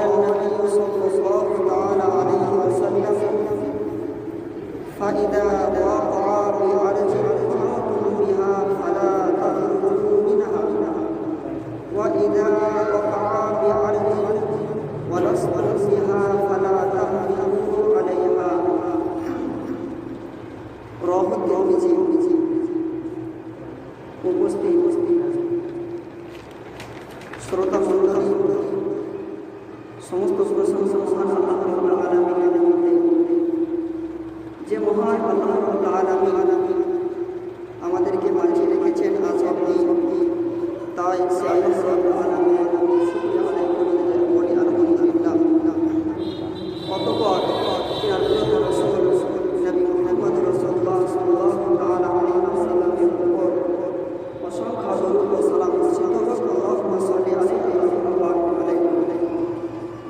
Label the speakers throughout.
Speaker 1: النبي صلى الله تعالى عليه وسلم فإذا وقع بأرض قطعتم بها فلا تخرجوا منها وإذا وقع بأرض ولستم بها فلا تحرموا عليها رواه الترمذي উপস্থিত শ্রোতা মণ্ডলী, সমস্ত প্রশংসা মহান আল্লাহ রাব্বুল আলামিনের মধ্যে, যে মহান আল্লাহ রাব্বুল আলামিন আমাদেরকে বাঁচিয়ে রেখেছেন আজ অবধি। তাই সেই আল্লাহ রাব্বুল আলামিনের আমি শুকরিয়া আদায় করি আলহামদুলিল্লাহ। অতঃপর তিনার প্রিয় রাসূল নবী মুহাম্মদ রাসূলুল্লাহ সাল্লাল্লাহু তাআলা আলাইহি ওয়াসাল্লামের উপর অসংখ্য দরুদ ও সালাম বর্ষিত হোক। আল্লাহুম্মা সাল্লি আলাইহি ওয়া বারিক আলাইহি।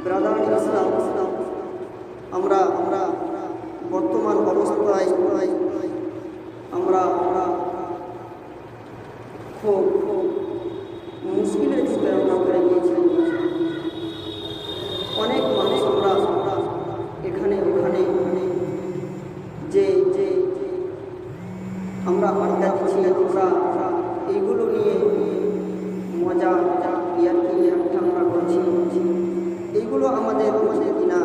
Speaker 1: ব্রাদার ইসলাম, আমরা বর্তমান অবস্থায় আমরা খুব মুশকিলের ভিতরে পড়ে গিয়েছি। অনেক মানুষ আমরা এখানে ওখানে যে আমরা আড্ডা দিচ্ছি, আমরা এইগুলো নিয়ে মজা ইয়ার্কি আমরা করছি, এইগুলো আমাদের কিনা।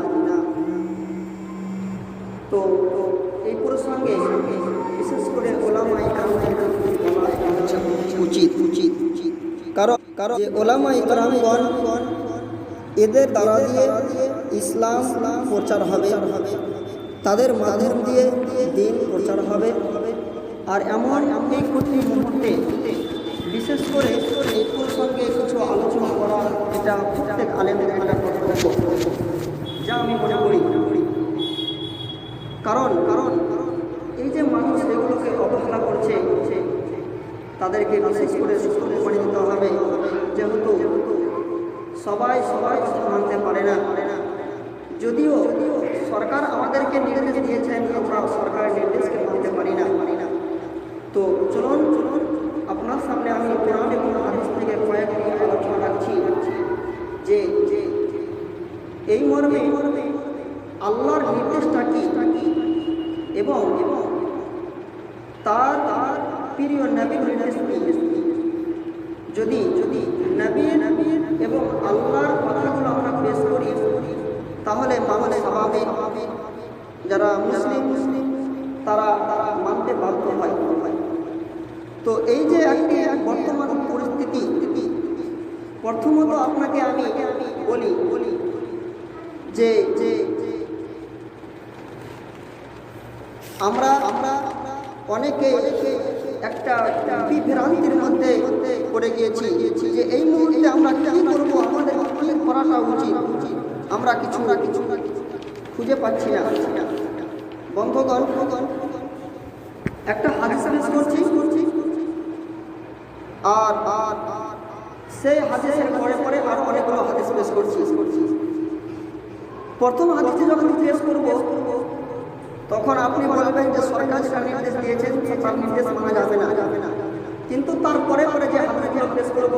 Speaker 1: তো এই প্রসঙ্গে বিশেষ করে ওলামায়ে কেরামদের উচিত কারণ যে ওলামায়ে কেরামগণ এদের দ্বারা দিয়ে ইসলাম প্রচার হবে, তাদের মাধ্যম দিয়ে দিন প্রচার হবে। আর এমন এই কঠিন মুহূর্তে বিশেষ করে এই প্রসঙ্গে কিছু আলোচনা করা, এটা প্রত্যেক আলেমের একটা কর্তব্য, যা আমি মনে করি। কারণ এই যে মানুষ এগুলোকে অবহেলা করছে, তাদেরকে বিশেষ করে সুস্থ করে দিতে হবে। যেহেতু সবাই কথা মানতে পারে না, যদিও সরকার আমাদেরকে নির্দেশ দিয়েছেন, আমরা সরকারের নির্দেশকে মানতে পারি না। তো চলুন আপনার সামনে আমি কোরআন এবং হাদিস থেকে কয়েকটি আলোচনা রাখছি যে এই মর্মে আল্লাহর নির্দেশটা কি এবং তার প্রিয় নবীর নির্দেশ কি। যদি নবীর এবং আল্লাহর কথাগুলো আমরা পেশ করি, তাহলে স্বাভাবিক যারা মুসলিম তারা মানতে বাধ্য হয়। তো এই যে একটি বর্তমান পরিস্থিতি, প্রথমত আপনাকে আমি বলি যে আমরা অনেকে একটা বিভ্রান্তির মধ্যে পড়ে গিয়েছি যে এই মুহূর্তে আমরা কী করবো, আমাদের কী করাটা উচিত, আমরা কিছু খুঁজে পাচ্ছি না। বন্ধুগণ, একটা হাদিস পেশ করছি, আর সেই হাদিসের পরে আরো অনেকগুলো হাদিস পেশ করছি। প্রথম হাদিসে যখন পেশ করব, তখন আপনি বলবেন যে সরকার যেটা নির্দেশ দিয়েছেন তার নির্দেশ মানা যাবে না। কিন্তু তারপরে যে হাদিসগুলো পেশ করব,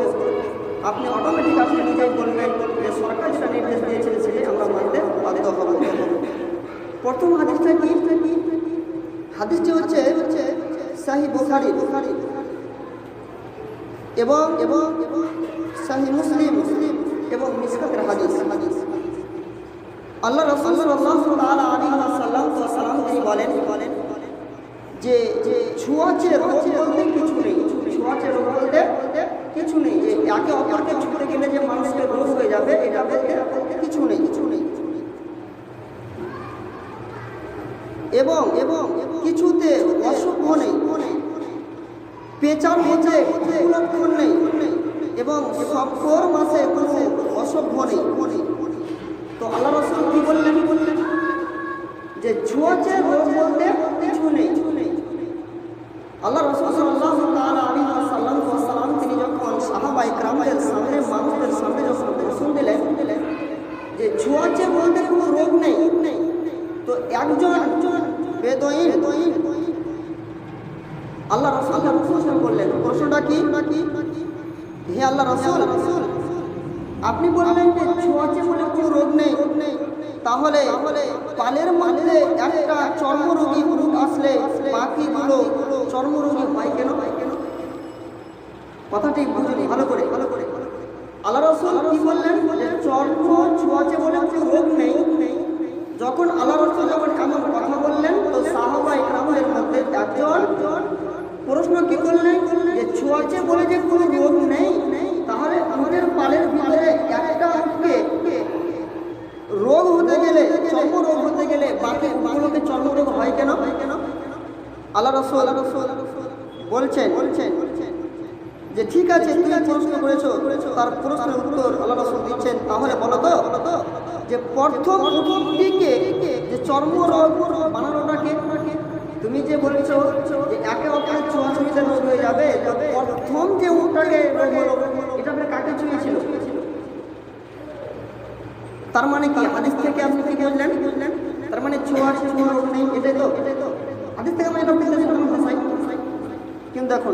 Speaker 1: আপনি অটোমেটিক আপনি নিজেই বলবেন যে সরকার যেটা নির্দেশ দিয়েছেন সেটাই আমরা মানতে বাধ্য হব। প্রথম হাদিসটা কি? হাদিসটি হচ্ছে সহিহ বুখারী এবং সহিহ মুসলিম এবং মিশকাতের হাদিস। আল্লাহ রাসূল সাল্লাল্লাহু তাআলা আলাইহি ওয়াসাল্লাম তিনি বলেন যে ছুঁয়াচে রোগ বলতে কিছু নেই। ছুঁয়াচে রোগ বলতে কিছু নেই, যে একে অপরকে ছুঁতে গেলে যে মানুষের রোগ হয়ে যাবে, এটা বলতে কিছু নেই। এবং কিছুতে অশুভ নেই, পেঁচার মধ্যে লক্ষণ নেই, এবং সফর মাসে কোনো অসভ্য নেই। তো আল্লাহ রাসূল কি বললেন যে ছুঁয়াচে রোগ বলতে কিছু নেই। আল্লাহ রাসূল সাল্লাল্লাহু তাআলা আলাইহি ওয়াসাল্লাম তিনি যখন সাহাবায়ে কেরামদের সামনে, মানুষদের সামনে যখন ভাষণ দিলেন যে ছুঁয়াচে বলতে কোনো রোগ নেই, তো একজন বেদুইন আল্লাহ রাসূল প্রশ্ন করলেন। প্রশ্নটা কি? হে আল্লাহ রাসূল, আপনি বললেন যে ছোঁয়াচে বলে কোনো রোগ তাহলে পালের মধ্যে একটা চর্মরোগী রোগ আসলে বাকিগুলো চর্মরোগী হয় কেন? কথাটি বুঝুন ভালো করে। আল্লাহ রাসূল কি বললেন যে চর্ম ছোঁয়াচে বলে কোনো রোগ নেই। যখন আল্লাহ রাসূল যখন এমন কথা বললেন তো সাহাবায়ে কেরামের মধ্যে একজন প্রশ্ন কি করলেন যে ছোঁয়াচে বলে যে কোনো রোগ নেই, তাহলে আমাদের পালের ভিতরে একটা অঙ্গে রোগ হতে গেলে চর্ম রোগ হতে গেলে বাকি উপগুলোতে চর্ম রোগ হয় কেন? আল্লাহ রাসূল বলছেন যে ঠিক আছে তুমি প্রশ্ন করেছো, তার প্রশ্নের উত্তর আল্লাহ রাসূল দিচ্ছেন। তাহলে বলো তো যে প্রথম দিকে যে চর্ম রোগ বানানোটাকে তুমি যে বলছো যে একে অপরের ছোঁয়াছুঁয়িতে রোগ হয়ে যাবে, তো প্রথম যে ওটাকে রোগ হলো এটা আপনি কাকে ছুঁয়েছিল? তার মানে কি হাদিস থেকে আপনি কি বললেন? তার মানে ছোঁয়াছুঁয়ি কোনো রোগ নেই, এটাই তো হাদিস থেকে আমি এটা বলতেছি। কিন্তু দেখুন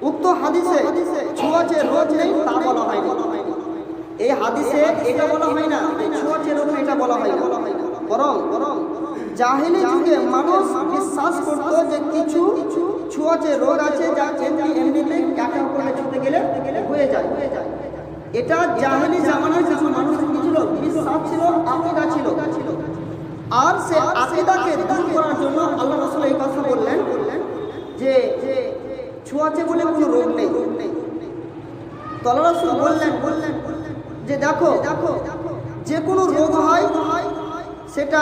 Speaker 1: উক্ত হাদিসে ছোঁয়াচে রোগ নেই তা বলা হয়নি। এই হাদিসে এটা বলা হয় না যে ছোঁয়াচে রোগ নেই, এটা বলা হয় না। বরং জাহেলি যুগে মানুষ বিশ্বাস করতো যে কিছু ছোঁয়াচে রোগ আছে যা এমনিতে একে অপরকে ছুঁতে গেলে হয়ে যায়। এটা জাহেলি জামানার কিছু মানুষ কি ছিল, বিশ্বাস ছিল, আকীদা ছিল। আর সে আকীদাকে দূর করার জন্য আল্লাহ রাসূল এই কথা বললেন যে ছোঁয়াচে বলে কোনো রোগ নেই। তো আল্লাহ রাসূল বললেন যে দেখো যে কোনো রোগ হয় সেটা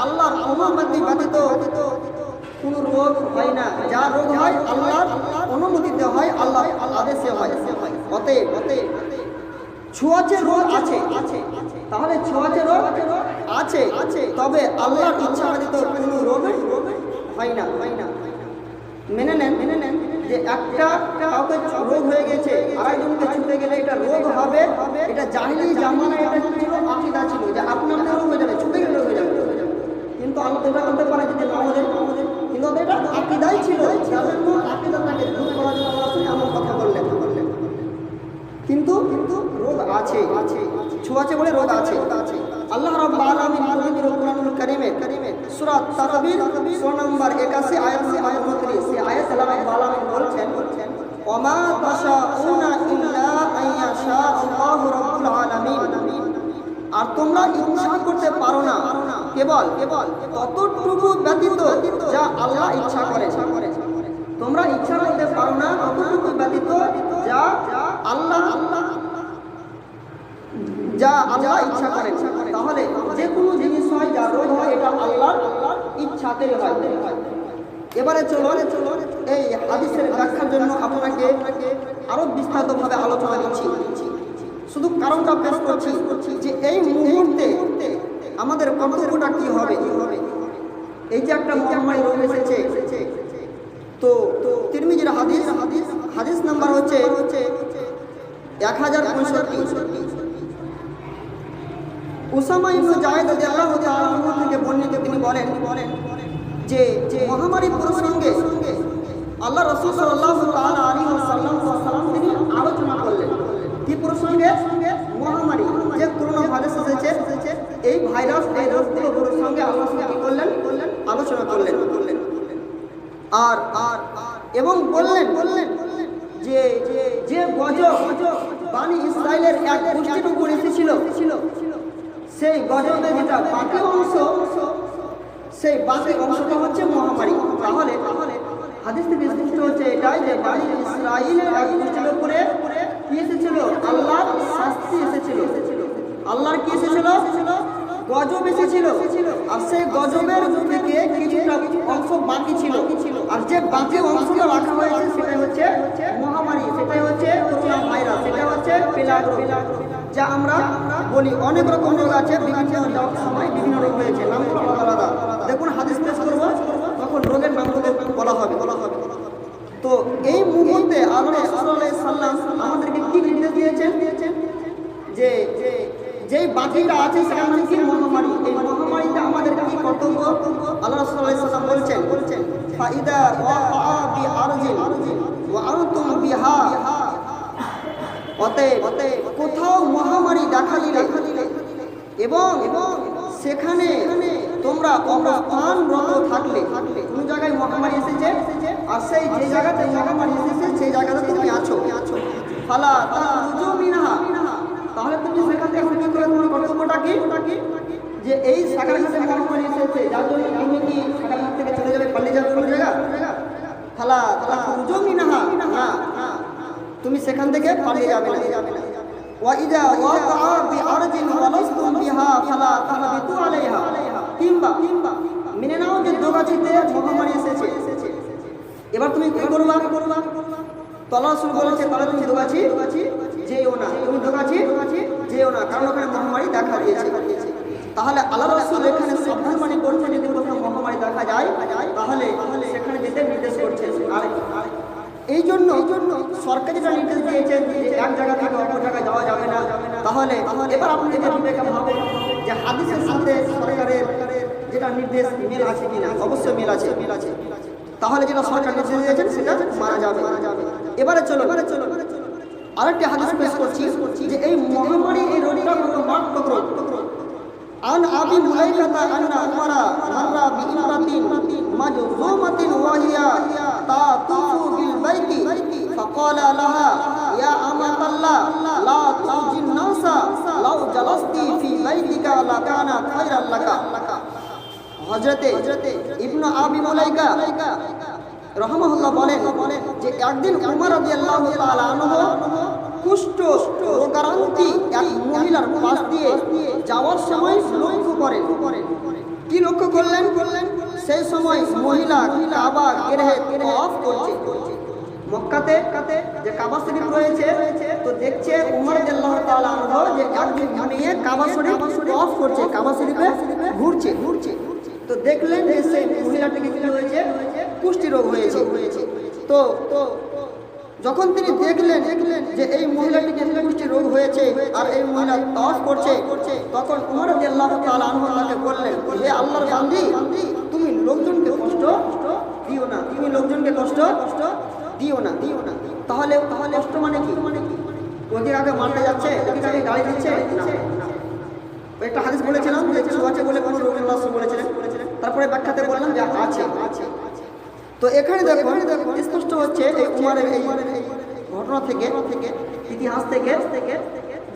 Speaker 1: আল্লাহর অনুমতি ব্যতীত কোনো রোগ হয় না। যা রোগ হয় আল্লাহর অনুমতিতে হয়, আল্লাহর আদেশে হয়। অতএব ছোঁয়াচে রোগ আছে, তাহলে ছোঁয়াচে রোগ আছে, তবে আল্লাহর ইচ্ছা ব্যতীত কোনো রোগ হয় না। মেনে নেন যে একটা কাউকে রোগ হয়ে গেছে, আরেকজনকে ছুঁতে গেলে এটা রোগ হবে। এটা জাহেলি জামানায় এটা ছিল, আকীদা ছিল যে আপনার রোগ হয়ে যাবে, ছুঁতে গেলে রোগ হয়ে যাবে। কিন্তু আল্লাহ এটা করতে পারে যদি না আমাদের, কিন্তু এটা আকীদাই ছিল। যার জন্য আকীদাটাকে দূর করার জন্য আল্লাহ এমন কথা বললেন। কিন্তু রোগ আছে, ছোঁয়াচে বলে রোগ আছে। আল্লাহ রাব্বুল আলামিন পবিত্র কোরআনুল কারীমে সূরা তাকবীর 6 নম্বর 81 আয়াত নম্বর 29 সেই আয়াতে আল্লাহ রাব্বুল আলামিন বলছেন ওমা তাশাউনা ইল্লা আইয়াশা আল্লাহু রাব্বুল আলামিন। আর তোমরা ইচ্ছা করতে পারো না কেবল ততটুকু ব্যতীত যা আল্লাহ ইচ্ছা করেন। তোমরা ইচ্ছা করতে পারো না ততটুকু ব্যতীত যা আল্লাহ ইচ্ছা করেন। তাহলে যে কোনো জিনিস হয় যা রোগ হয় এটা আল্লাহর ইচ্ছাতেই হয়। এবারে চলো এই হাদিসের ব্যাখ্যার জন্য আপনাকে আরো বিস্তারিতভাবে আলোচনা দিচ্ছি। শুধু কারণটা পেশ করছি যে এই মুহূর্তে আমাদের কর্তব্যটা কি হবে। এই যে একটা মহামারী রোগ এসেছে, তো তিরমিজির হাদিস নাম্বার হচ্ছে 1065। উসামা ইবনে যায়েদ রাদিয়াল্লাহু তাআলা আনহু থেকে বর্ণিত, তিনি বলেন যে মহামারী প্রসঙ্গে আল্লাহ রাসূল সাল্লাল্লাহু তাআলা আলাইহি ওয়াসাল্লাম তিনি আলোচনা করলেন। কি প্রসঙ্গে? মহামারী যে করোনা ভাইরাস এসেছে, এই ভাইরাস এই রোগগুলো প্রসঙ্গে আল্লাহ কি করলেন? আলোচনা করলেন। আর এবং বললেন যে গজব বানি ইসরাইলের এক গোষ্ঠীর উপর এসেছিল, সেই গজবের যেটা বাকি অংশ, সেই বাকি অংশটা হচ্ছে মহামারী। তাহলে হাদিস থেকে স্পষ্ট হচ্ছে এটাই যে বানি ইসরাইলের এক গোষ্ঠীর উপরে কি এসেছিল? আল্লাহর শাস্তি এসেছিল। আল্লাহর কি এসেছিল? গজব এসেছিল। আর সেই গজবের থেকে কিছুটা অংশ বাকি ছিল, আর যে বাকি অংশটা রাখা হয়েছে সেটাই হচ্ছে মহামারী, সেটাই হচ্ছে করোনা ভাইরাস, সেটা হচ্ছে প্লেগ রোগ। যা আমরা বলি অনেক রকম রোগ আছে, বিভিন্ন সময় বিভিন্ন রোগ হয়েছে, নামগুলো আলাদা। দেখুন হাদিস পেশ করবো তখন রোগের নামগুলো বলা হবে। তো এই মুহূর্তে আল্লাহ রাসূল সাল্লাল্লাহু আলাইহি ওয়াসাল্লাম আমাদেরকে কি নির্দেশ দিয়েছেন যে যেই বাকিটা আছে সেটার নাম কি? মহামারী। এই মহামারীতে আমাদের কি কর্তব্য? আল্লাহ রাসূল সাল্লাল্লাহু আলাইহি ওয়াসাল্লাম বলছেন ফাইদা ওয়াকা বিআরজিন ওয়া আনতুম বিহা। অতএব কোথাও মহামারী দেখা দিলে এবং সেখানে তোমরা অবস্থানরত থাকলে, কোন জায়গায় মহামারী এসেছে আর সেই যে জায়গাতে মহামারী এসেছে সেই জায়গাতে তুমি আছো, ফালা তাখরুজু মিনহা, তাহলে তুমি সেখান থেকে কি করে, তোমার কর্তব্যটা কি, যে এই সাগরঘাটে মহামারী এসেছে যার জন্য তুমি কি সাগরঘাট থেকে চলে যাবে, পালিয়ে যাবে কোন জায়গা, ফালা তাখরুজু মিনহা, না তুমি সেখান থেকে পালিয়ে যাবে না। ওয়াইদা ওয়াকা বিআরদিন ওয়ালাসতুম বিহা ফালা তাহবিতু আলাইহা, কিংবা মেনে নাও যে দোগাছিতে মহামারী এসেছে, এবার তুমি কি করবা, তলা শুরু করেছে, তাহলে তুমি দোগাছি যেও না, তুমি দোগাছি যেও না, কারণ ওখানে মহামারী দেখা দিয়েছে। তাহলে আল্লাহ রাসূল এখানে সাবধানবাণী করছেন, যদি কোথাও মহামারী দেখা যায় তাহলে সেখানে যেতে নির্দেশ করছেন। আর এই জন্য সরকার যেটা নির্দেশ দিয়েছেন যে এক জায়গা থেকে অপর জায়গায় যাওয়া যাবে না, তাহলে এবার আপনি যেটা বিবেকে ভাবেন যে হাদিসের সাথে সরকারের যেটা নির্দেশ মিল আছে কিনা, অবশ্যই মিল আছে। তাহলে যেটা সরকার নির্দেশ দিয়েছেন সেটা মানা যাবে। এবারে চলো আরেকটি হাদিস পেশ করছি যে এই মহামারী, এই রোগটা কত মারাত্মক রোগ। আন আবি মুলাইকাতা আন্না উমারা মাররা বিইমরাতিন মাজযুমাতিন ওয়া হিয়া তাতুফু বিল বাইতি ফাকালা লাহা ইয়া আমাতাল্লাহ লা তুজিন নাসা লাউ জালাসতি ফি বাইতিকা লাকানা খায়রাল লাকা। হযরতে ইবনে আবি মুলাইকা রাহমাহুল্লাহ বলেন যে একদিন উমর রাদিয়াল্লাহু তাআলা আনহু কুষ্ঠ রোগাক্রান্তি এক মহিলার পাশ দিয়ে যাওয়ার সময় লক্ষ্য করেন। কি লক্ষ্য করলেন? সেই সময় মহিলা কাবা গৃহে তওয়াফ করছে। মক্কাতে যে কাবা শরীফ রয়েছে, তো দেখছে উমর রাদিয়াল্লাহু তাআলা আনহু যে একজন মেয়ে কাবা শরীফ তওয়াফ করছে, কাবা শরীফে ঘুরছে। তো দেখলেন যে সেই মহিলাটিকে কি হয়েছে, কুষ্ঠি রোগ হয়েছে। তো যখন তিনি দেখলেন যে এই মহিলাটিকে কুষ্ঠি রোগ হয়েছে আর এই মহিলা তওয়াফ করছে, তখন উমর রাদিয়াল্লাহু তাআলা আনহু তাকে বললেন, হে আল্লাহর বান্দি, তুমি লোকজনকে কষ্ট দিও না, তুমি লোকজনকে কষ্ট দিও না। তাহলে কষ্ট মানে কি? ওদিকে আগে মারতে যাচ্ছে, ওদিকে আগে গালি দিচ্ছে না। একটা হাদিস বলেছিলাম যে ছোঁয়াচে বলে কোনো রোগের লক্ষণ বলেছিলেন, তারপরে ব্যাখ্যাতে বললাম যে আছে। তো এখানে দেখো স্পষ্ট হচ্ছে এই উমরের এই ঘটনা থেকে, ইতিহাস থেকে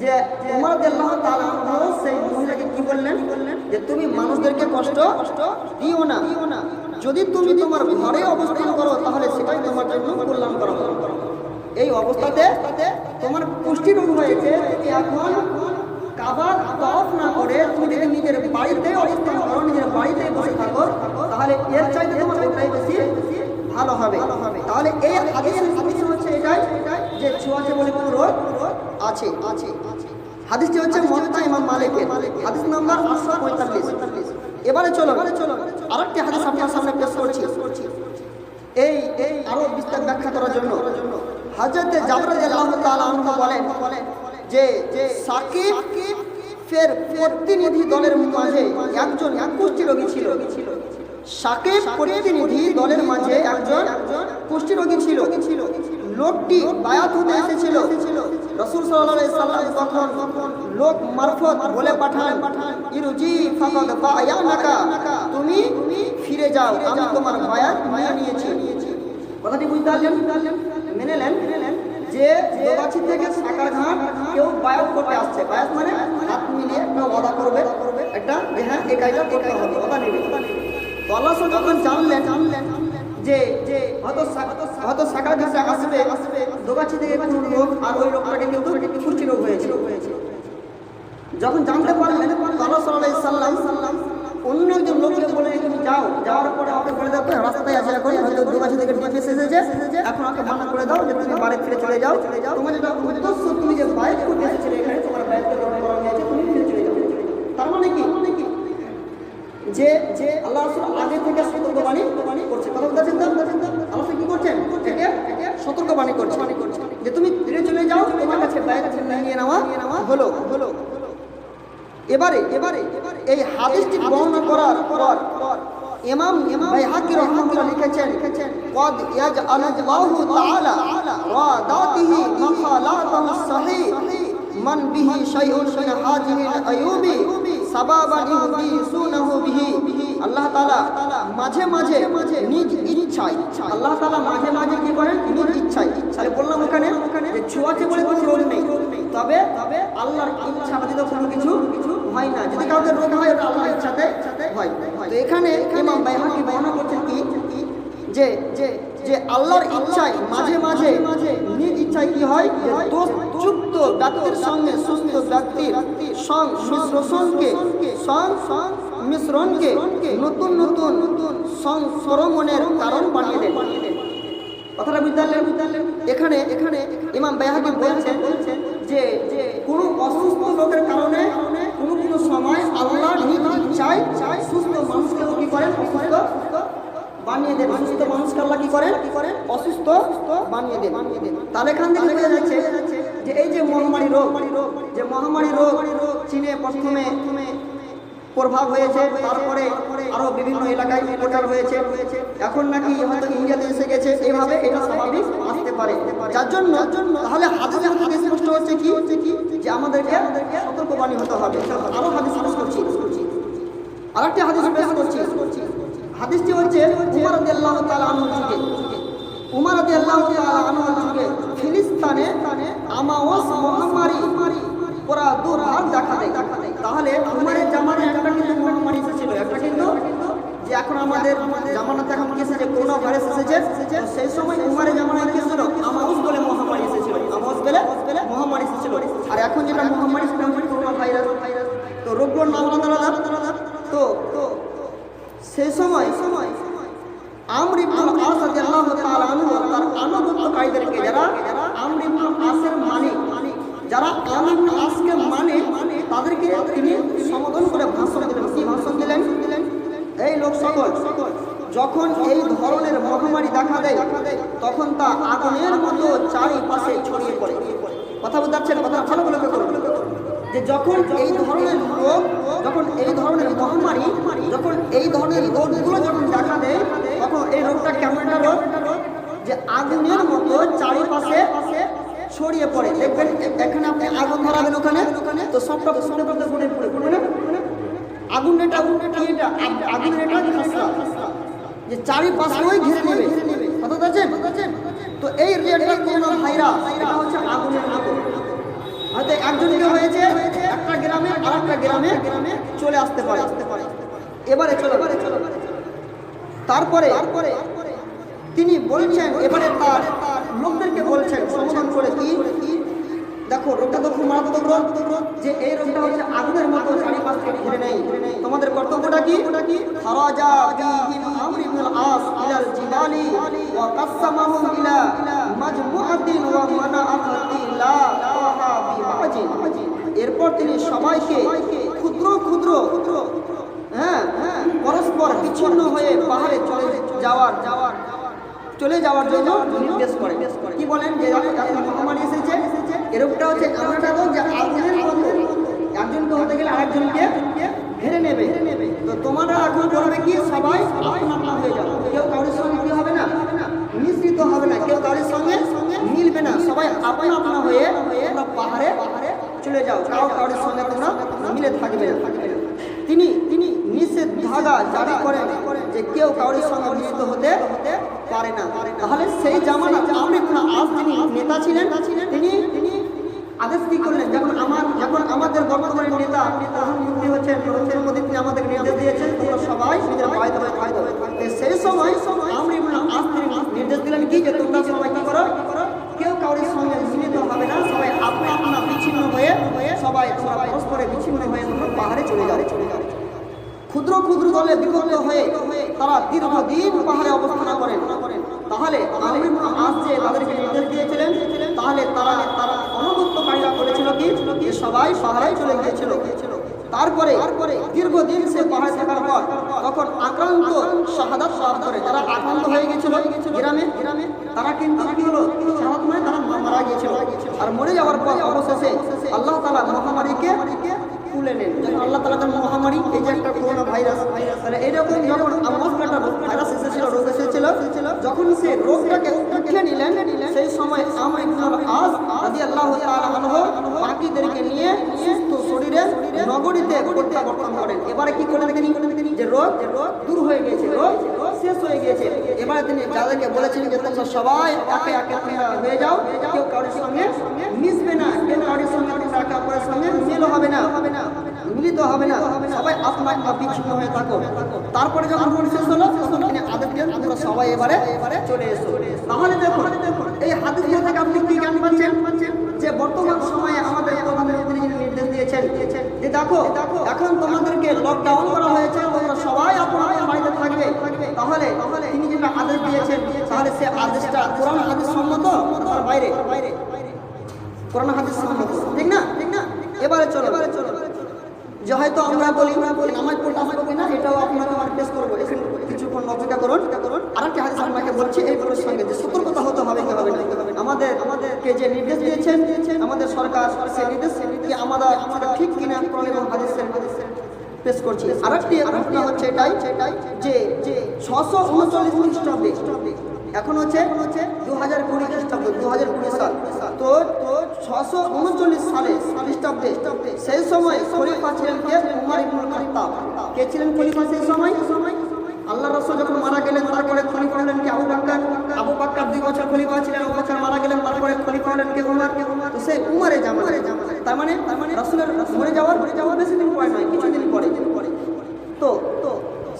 Speaker 1: যে উমর রাদিয়াল্লাহু তাআলা আনহু সেই মহিলাকে কি বললেন যে তুমি মানুষদেরকে কষ্ট দিও না। যদি তুমি তোমার ঘরে অবস্থান করো তাহলে সেটাই তোমার জন্য কল্যাণকর হবে। এই অবস্থাতে তোমার পুষ্টি রোগ হয়েছে, এখন কাবা তওয়াফ না করে তুমি যদি নিজের বাড়িতে অবস্থান করো, নিজের বাড়িতে বসে থাকো, তাহলে এর চাইতে তোমার ওটাই বেশি ভালো হবে। তাহলে এই হাদিস হচ্ছে এটাই যে ছোঁয়াচে বলে কোনো রোগ আছে। হাদিসটি হচ্ছে মুওয়াত্তা ইমাম মালিকের, হাদিস নাম্বার 845। এবারে চলো আরেকটি হাদিস আপনার সামনে পেশ করছি এই আরো বিস্তার ব্যাখ্যা করার জন্য। হযরত জাবর রাদিয়াল্লাহু তাআলা আনহু বলেন যে সাকিব ফের প্রতিনিধি দলের মাঝে একজন কুষ্ঠি রোগী ছিল। সাকিব প্রতিনিধি দলের মাঝে একজন কুষ্ঠি রোগী ছিল। লোকটি বায়াত হতে এসেছিল। রাসূল সাল্লাল্লাহু আলাইহি সাল্লাম তখন লোক মারফত বলে পাঠান, ইরজি ফাকাদ বায়ানাকা, তুমি ফিরে যাও, আমি তোমার বায়াত নিয়ে নিয়েছি। কথাটি বুঝতে পারলেন? মেনেলেন যে দোগাছি থেকে সাকারঘাট কেউ বায়াত করতে আসছে। বায়াত মানে হাত মিলিয়ে একটা ওয়াদা করবে, একটা হ্যাঁ এই কাজটা করতে হবে, ওয়াদা নেবে। তো আল্লাহ যখন জানলেন যে হয়তো সাকারঘাটে আসবে দোগাছি থেকে কোনো লোক, আর ওই লোকটাকে কিন্তু কুষ্ঠি রোগ হয়েছে। যখন জানতে পারলেন আল্লাহ সাল্লাল্লাহু আলাইহি সাল্লাম অন্য একজন লোককে বলে তুমি যাওয়ার পরে আমাকে বলে দাও রাস্তায় আছে, এখন হয়তো দোগাছি থেকে ডিএফএস এসেছে, এখন আমাকে মানা করে দাও যে তুমি বাড়ি ফিরে চলে যাও। তোমার যেটা উদ্দেশ্য, তুমি যে বাইক করতে এসেছিলে এখানে, তোমার বাইককে গ্রহণ করা হয়েছে, তুমি ফিরে চলে যাও। তার মানে কি যে আল্লাহ রাসূল আগে থেকে সতর্কবাণী করছে। কথা বুঝতে পারছেন? আল্লাহ কি করছেন? একে সতর্কবাণী করছে যে তুমি ফিরে চলে যাও, তোমার কাছে বাইক নিয়ে নেওয়া হলো। এবারে এই হাদিসটি বর্ণনা করার পর ইমাম বাইহাকি রাহিমাহুল্লাহ লিখেছেন قد يجعل الله تعالى راداته مخالاته الصحيح من به شيء من هذه العيوب সাবাবান ইউদিসুনাহু বিহি, আল্লাহ তাআলা মাঝে মাঝে নিজ ইচ্ছায়, আল্লাহ তাআলা মাঝে মাঝে কি করেন? নিজ ইচ্ছায়। তাহলে বললাম ওখানে যে ছোঁয়াচে বলে কোনো রোগ নেই, তবে আল্লাহর ইচ্ছা ব্যতীত কোনো কিছু হয় না। যদি কাউকে রোগ হয় ওটা আল্লাহর ইচ্ছাতে হয়। তো এখানে ইমাম বাইহাকী বর্ণনা করছেন কি যে যে আল্লাহর ইচ্ছায় মাঝে মাঝে নিজ ইচ্ছায় কি হয়? দোষযুক্ত ব্যক্তির সঙ্গে সুস্থ ব্যক্তির মিশ্রণকে নতুন নতুন সংক্রমণের কারণ বানিয়ে দেন। কথাটা বুঝতে পারলেন? এখানে ইমাম বাইহাকী বলছেন যে কোনো অসুস্থ লোকের কারণে কোনো সময় আল্লাহ নিজ ইচ্ছায় সুস্থ মানুষকে কি করেন? অসুস্থ বানিয়ে দেন। অসুস্থ মানুষকে আল্লাহ কি করেন? অসুস্থ বানিয়ে দেন। তাহলে এখান থেকে বোঝা যাচ্ছে যে এই যে মহামারী রোগ চীনে প্রথমে প্রভাব হয়েছে, তারপরে আরো বিভিন্ন এলাকায় প্রচার হয়েছে, এখন নাকি হয়তো ইন্ডিয়াতে এসে গেছে। এইভাবে এটা স্বাভাবিক আসতে পারে। যার জন্য তাহলে হাদিসের মধ্যে স্পষ্ট হচ্ছে কি যে আমাদেরকে সতর্কবাণী হতে হবে। আরো হাদিস পেশ করছি, আরেকটি হাদিস পেশ করছি। হাদিসটি হচ্ছে উমর রাদিয়াল্লাহু তাআলা আনহুর যুগে ফিলিস্তিনে আমাওয়াস মহামারী প্রাদুর্ভাব দেখা দেয়। তাহলে উমরের জামানায় একটা কিন্তু মহামারী এসেছিল, একটা কিন্তু যে এখন আমাদের জামানাতে এখন কি এসেছে? করোনা ভাইরাস এসেছে। সেই সময় উমরের জামানায় কি ছিল? আমাওয়াস বলে মহামারী এসেছিল, মহামারী এসেছিল। আর এখন যেটা মহামারী সেটা হচ্ছে করোনা ভাইরাস। তো রোগগুলোর নাম আলাদা। তো সেই সময় আমর ইবনুল আস রাদিয়াল্লাহু তাআলা আনহু তার আনুগত্যকারীদেরকে, যারা আমর ইবনুল আসের মালিক, যারা আমর ইবনুল আসকে মানে তাদেরকে তিনি সম্বোধন করে ভাষণ দিলেন। কি ভাষণ দিলেন? এই লোক সকল, যখন এই ধরনের মহামারী দেখা দেয় তখন তা আগুনের মতো চারিপাশে ছড়িয়ে পড়ে। কথা বুঝাচ্ছেন? কথা ভালো করে করুন। যে যখন এই ধরনের রোগ, যখন এই ধরনের মহামারী, যখন এই ধরনের রোগগুলো যখন দেখা দেয় তখন এই রোগটা কেমন একটা রোগ? যে আগুনের মতো চারিপাশে ছড়িয়ে পড়ে। দেখবেন এখানে আপনি আগুন ধরাবেন ওখানে, তো সবটা পড়ে আগুনের এটা যে চারিপাশে ওই ঘিরে নেবে। কথা বলছেন? তো এই রেটটা কোনো ভাইরাস, এটা হচ্ছে আগুনের আগুন। হয়তো একজনকে হয়েছে একটা গ্রামে, আর একটা গ্রামে চলে আসতে পারে। এবারে চলো তারপরে তিনি বলছেন, এবারে তার লোকদেরকে বলছেন সম্বোধন করে কি, দেখো রোগটা তো খুব মারাত্মক রোগ, যে এই রোগটা হচ্ছে আগুনের মতো চারিপাশ থেকে ঘিরে নেই। তোমাদের কর্তব্যটা কি? খারাজা বিহিম আমর ইবনুল আস ইলাল জিবালি ওয়া কাসসামাহুম ইলা মাজমুআতিন ওয়া মানাআতিন লা তাহা বিবাজিন। এরপর তিনি সবাইকে ক্ষুদ্র পরস্পর বিচ্ছিন্ন হয়ে পাহাড়ে চলে যাওয়ার জন্য নির্দেশ করে। কি বলেন? যে মহামারী এসেছে, এরকমটা হচ্ছে এমন একটা রোগ যে আগুনের মতো একজনকে হতে গেলে আরেকজনকে ঘিরে নেবে। তো তোমরা এখন করবে কি? সবাই আপনা হয়ে যাবে। কেউ কারোর সঙ্গে কি হবে না? মিশ্রিত হবে না, কেউ কারোর সঙ্গে মিলবে না। সবাই আপনা হয়ে তোমরা পাহাড়ে চলে যাও, কারোর সঙ্গে তোমরা মিলে থাকবে না। তিনি নিষেধাজ্ঞা জারি করেন যে কেউ কারোর সঙ্গে মিলিত হতে পারে না। তাহলে সেই জামানা আমর ইবনুল আস যিনি নেতা ছিলেন, তিনি আদেশ কি করলেন? যখন আমাদের বর্তমানের নেতা প্রধানমন্ত্রী হচ্ছেন নরেন্দ্র মোদী, তিনি আমাদের নির্দেশ দিয়েছেন তোমরা সবাই নিজের বাইরে হবে। সেই সময় আমর ইবনুল আস তিনি নির্দেশ দিলেন কি, যে তোমরা সবাই কি করো? কেউ কারোর সঙ্গে মিলিত হবে না, সবাই আপনা বিচ্ছিন্ন হয়ে সবাই পরস্পরে বিচ্ছিন্ন হয়ে পাহাড়ে চলে যাবে। ক্ষুদ্র দলে বিভক্ত হয়ে তারা দীর্ঘদিন পাহাড়ে অবস্থান করেন। তাহলে আমর ইবনুল আস যে তাদেরকে নির্দেশ দিয়েছিলেন, তাহলে তারা অনুগত্যকারীরা করেছিল কি? সবাই পাহাড়ে চলে গিয়েছিল। তারপরে দীর্ঘদিন সে পাহাড়ে থাকার পর তখন আক্রান্ত শাহাদাত লাভ করে। যারা আক্রান্ত হয়ে গেছিল গ্রামে, তারা কিন্তু কি হলো? শাহাদাত মানে তারা মারা গিয়েছিল। আর মরে যাওয়ার পর অবশেষে আল্লাহ তাআলা মহামারীকে তুলে নেন। যখন আল্লাহ তাআলা তার মহামারী, এই যে একটা করোনা ভাইরাস, তাহলে এইরকম যখন আমাদের একটা ভাইরাস এসেছিল, রোগ এসেছিল, যখন সে রোগটাকে উঠে নিলেন সেই সময় আমর ইবনে আস রাদিয়াল্লাহু তাআলা আনহু বাকিদেরকে নিয়ে সুস্থ শরীরে নগরীতে প্রত্যাবর্তন করেন। এবারে কি করলেন তিনি, যে রোগ দূর হয়ে গেছে, রোগ শেষ হয়ে গেছে। এবারে তিনি যাদেরকে বলেছিলেন যে তোমরা সবাই একে একে হয়ে যাও, কেউ কারোর সঙ্গে মিশবে না, কেউ কারোর সঙ্গে একে অপরের সঙ্গে মিল হবে না, মিলিত হবে না, সবাই আপনা আপনা বিচ্ছিন্ন হয়ে থাকো। তারপরে যখন শেষ হলো তখন তিনি আদেশ দিলেন তোমরা সবাই এবারে চলে এসো। তাহলে দেখুন এই হাদিস থেকে আপনি কি জ্ঞান পাচ্ছেন, যে বর্তমান সময়ে আমাদের প্রধানমন্ত্রী নির্দেশ দিয়েছেন যে দেখো এখন তোমাদেরকে লকডাউন করা হয়েছে, তোমরা সবাই আপনার বাড়িতে থাকবে। তাহলে তিনি যেটা আদেশ দিয়েছেন তাহলে সে আদেশটা কোরআন হাদিস সম্মত আর বাইরে কোরআন হাদিস সম্মত, ঠিক না? এবারে চলো যে হয়তো আমরা বলি নামাজ পড়তে আসবো কিনা, এটাও আপনাকে আমার টেস্ট করবো, এখানে কিছুক্ষণ অপেক্ষা করুন। আরেকটি হাদিস আপনাকে বলছি এই বলার সঙ্গে যে সতর্কতা হতে হবে কি হবে না। আমাদেরকে যে নির্দেশ দিয়েছেন আমাদের সরকার, সেই নির্দেশকে আমরা ঠিক কিনা কোরআন এবং হাদিসের পেশ করছি। আরেকটি ঘটনা হচ্ছে এটাই যে 639 খ্রিস্টাব্দে, এখন হচ্ছে 2020 খ্রিস্টাব্দ, 2020 সাল, তো 639 সালে খ্রিস্টাব্দে সেই সময় খলিফা ছিলেন কে? উমর ইবনুল খাত্তাব। কে ছিলেন খলিফা সেই সময়? আল্লাহ রাসূল যখন মারা গেলেন তারপরে খলিফা হলেন কে? আবু বকর 2 বছর খলিফা ছিলেন, আবু বকর মারা গেলেন তারপরে খলিফা হলেন কে? উমর। তো সেই উমরের জামানায়, তার মানে রাসূলের মরে যাওয়ার বেশি দিন পরে নয়, কিছুদিন পরে। তো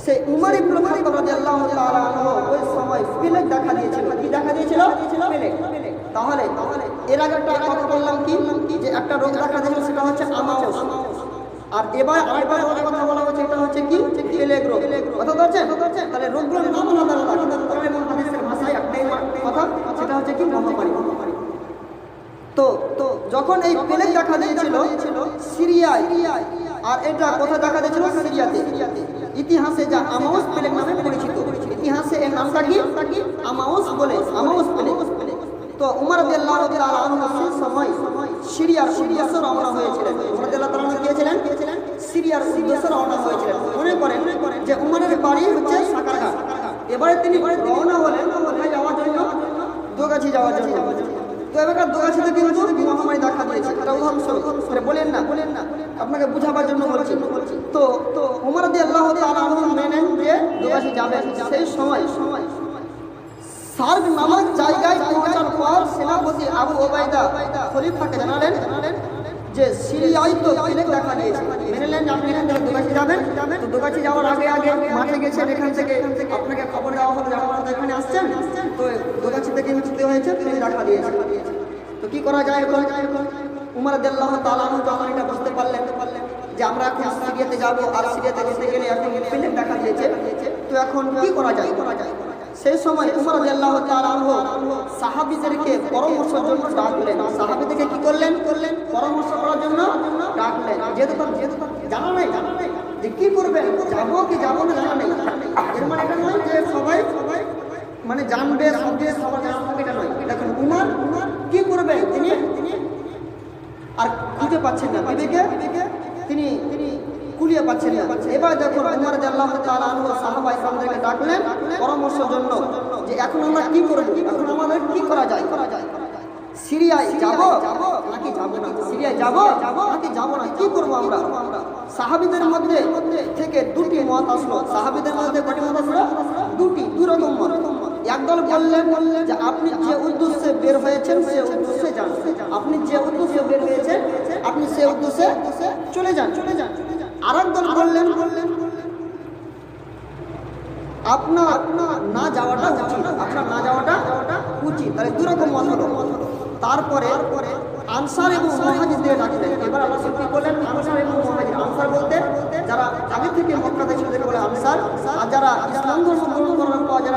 Speaker 1: সেই উমর ইবনুল খাত্তাব রাদিয়াল্লাহু তাআলা আনহু ওই সময় পেলেক দেখা দিয়েছিল। কি দেখা দিয়েছিল? পেলেক। তাহলে এর আগে একটা কথা বললাম কি, যে একটা রোগ দেখা দিয়েছিল সেটা হচ্ছে আমাউস, আর এবার আরেকটা রোগের কথা বলা হচ্ছে, এটা হচ্ছে কি? পেলেক রোগ। কথা বলছেন? তাহলে রোগগুলোর নাম আলাদা আলাদা, কোরআন এবং হাদিসের ভাষায় একটাই কথা, সেটা হচ্ছে কি? মহামারী। তো যখন এই পেলেক দেখা দিয়েছিল সিরিয়ায়, আর এটা কোথায় দেখা দিয়েছিল? সিরিয়াতে। ইতিহাসে যা আমাউস পেলেক নামে পরিচিত, ইতিহাসে এর নামটা কি? আমাউস বলে, আমাউস পেলেক। তো উমর রাদিয়াল্লাহু তাআলা আনহু সেই সময় সিরিয়ার উদ্দেশ্যে রওনা হয়েছিলেন। উমর রাদিয়াল্লাহু তাআলা গিয়েছিলেন সিরিয়ার উদ্দেশ্যে রওনা হয়েছিলেন। মনে করেন যে উমরের বাড়ি হচ্ছে সাকারঘাট। এবারে তিনি রওনা হলেন কোথায় যাওয়ার জন্য? দোগাছি যাওয়ার জন্য। তো এবার দোগাছিতে কিন্তু মহামারী দেখা দিয়েছে, এটা উদাহরণস্বরূপ বলেন না, আপনাকে বুঝাবার জন্য বলছি। তো উমর রাদিয়াল্লাহু তাআলা আনহু মেনেন যে দোগাছি যাবেন। সেই সময় সার্গ নামক জায়গায় পৌঁছার পর সেনাপতি আবু ওবাইদা খলিফাকে জানালেন যে সিরিয়ায় তো পেলেক দেখা দিয়েছে, মেনে নেন আপনি এখান থেকে দোগাছি যাবেন। তো দোগাছি যাওয়ার আগে মাঠে গেছেন, এখান থেকে আপনাকে খবর দেওয়া হলো যে আপনারা তো এখানে আসছেন, তো দোগাছি থেকে মৃত্যু হয়েছে, পেলেক দেখা দিয়েছে। তো কি করা যায় এখন? উমর রাদিয়াল্লাহু তাআলা আনহু যখন এটা বুঝতে পারলেন যে আমরা এখন সিরিয়াতে যাব, আর সিরিয়াতে যেতে গেলে এখন পেলেক দেখা দিয়েছে, তো এখন কি করা যায়? সেই সময় উমর রাদিয়াল্লাহু তাআলা আনহু সাহাবীদেরকে পরামর্শের জন্য ডাকলেন। সাহাবীদেরকে কি করলেন? পরামর্শ করার জন্য ডাকলেন। যেহেতু জানা নাই যে কি করবেন, যাবো কি যাবো না জানা নেই। এর মানে এটা নয় যে সবাই মানে জানবে, সবার জানা থাকবে, এটা নয়। দেখুন উমর কি করবে তিনি আর খুঁজে পাচ্ছেন না, বিবেকে তিনি কুলিয়ে পাচ্ছেন না। এবার দেখুন উমর রাদিয়াল্লাহু তাআলা আনহু সাহাবা ইকরামদেরকে ডাকলেন পরামর্শের জন্য যে এখন আমরা কি করব, এখন আমাদের কি করা যায়? সিরিয়ায় যাব নাকি যাব না? সিরিয়ায় যাব নাকি যাব না? কি করব আমরা? সাহাবীদের মধ্যে থেকে দুটি মত আসলো। সাহাবীদের মধ্যে কয়টি মত আসলো? দুই রকম মত। একদল বললেন যে আপনি যে উদ্দেশ্যে বের হয়েছেন সে উদ্দেশ্যে যান, আপনি যে উদ্দেশ্যে বের হয়েছেন আপনি সে উদ্দেশ্যে চলে যান। আরেক দল বললেন আপনার না যাওয়াটা উচিত, আপনার না যাওয়াটা উচিত। তাহলে দুই রকম মত হলো। তারপরে আনসার এবং মুহাজিরদের ডাকলেন। এবার আল্লাহ কি বললেন? আনসার এবং মুহাজির। আনসার বলতে যারা আগে থেকে মক্কাতে ছিল বলে আনসার, আর যারা ইসলাম ধর্ম গ্রহণ